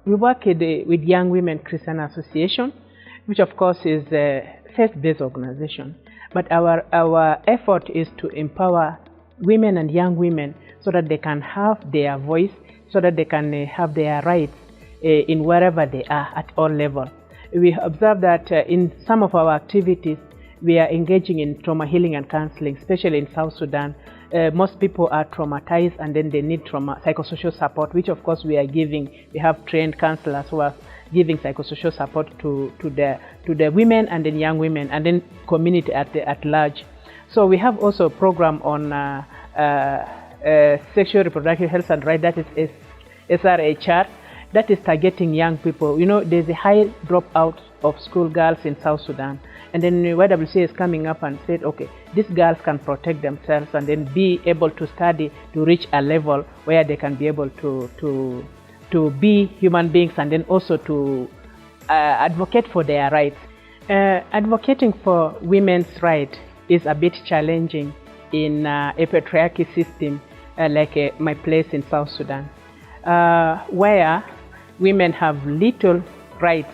We work with Young Women Christian Association, which of course is a faith-based organization. But our effort is to empower women and young women so that they can have their voice, so that they can have their rights in wherever they are at all levels. We observe that in some of our activities, we are engaging in trauma healing and counseling, especially in South Sudan. Most people are traumatized and then they need psychosocial support, which of course we are giving. We have trained counselors who are giving psychosocial support to the women and then young women and then community at large. So we have also a program on sexual reproductive health and rights, that is SRHR, that is targeting young people. You know, there's a high dropout of school girls in South Sudan. And then YWCA is coming up and said, okay, these girls can protect themselves and then be able to study to reach a level where they can be able to be human beings and then also to advocate for their rights. Advocating for women's rights is a bit challenging in a patriarchy system like my place in South Sudan, where women have little rights.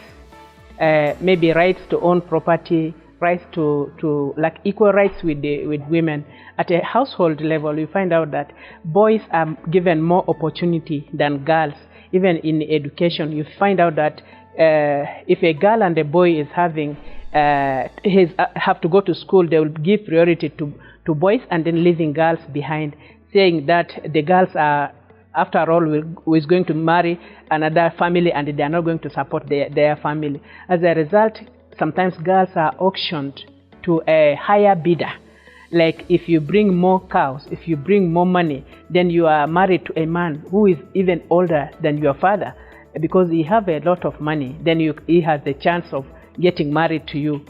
Maybe rights to own property, rights to like equal rights with women. At a household level, you find out that boys are given more opportunity than girls. Even in education, you find out that if a girl and a boy is have to go to school, they will give priority to boys and then leaving girls behind, saying that the girls are, after all, who is going to marry another family and they are not going to support their family. As a result, sometimes girls are auctioned to a higher bidder. Like if you bring more cows, if you bring more money, then you are married to a man who is even older than your father. Because he have a lot of money, then he has the chance of getting married to you.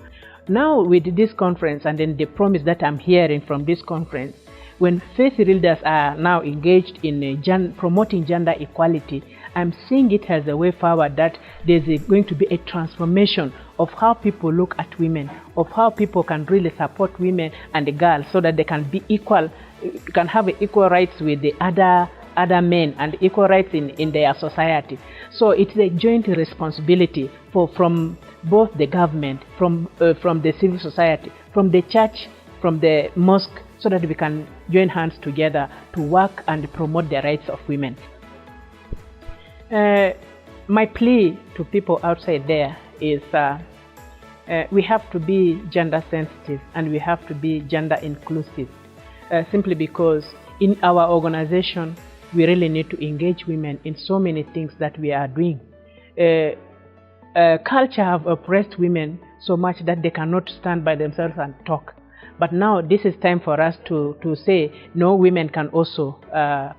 Now with this conference and then the promise that I'm hearing from this conference, when faith leaders are now engaged in promoting gender equality, I'm seeing it as a way forward that there's going to be a transformation of how people look at women, of how people can really support women and the girls so that they can be equal, can have equal rights with the other men and equal rights in their society. So it's a joint responsibility from both the government, from the civil society, from the church, from the mosque, so that we can join hands together to work and promote the rights of women. My plea to people outside there is we have to be gender sensitive and we have to be gender inclusive, simply because in our organization we really need to engage women in so many things that we are doing. Culture have oppressed women so much that they cannot stand by themselves and talk. But now this is time for us to say, no, women can also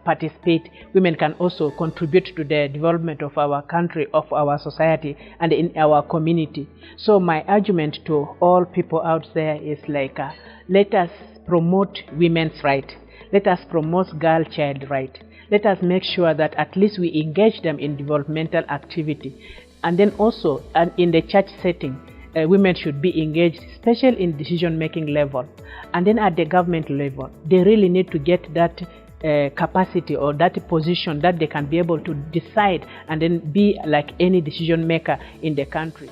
participate. Women can also contribute to the development of our country, of our society, and in our community. So my argument to all people out there is like, let us promote women's rights. Let us promote girl-child rights. Let us make sure that at least we engage them in developmental activity. And then also, in the church setting, women should be engaged, especially in decision-making level. And then at the government level, they really need to get that capacity or that position that they can be able to decide and then be like any decision maker in the country.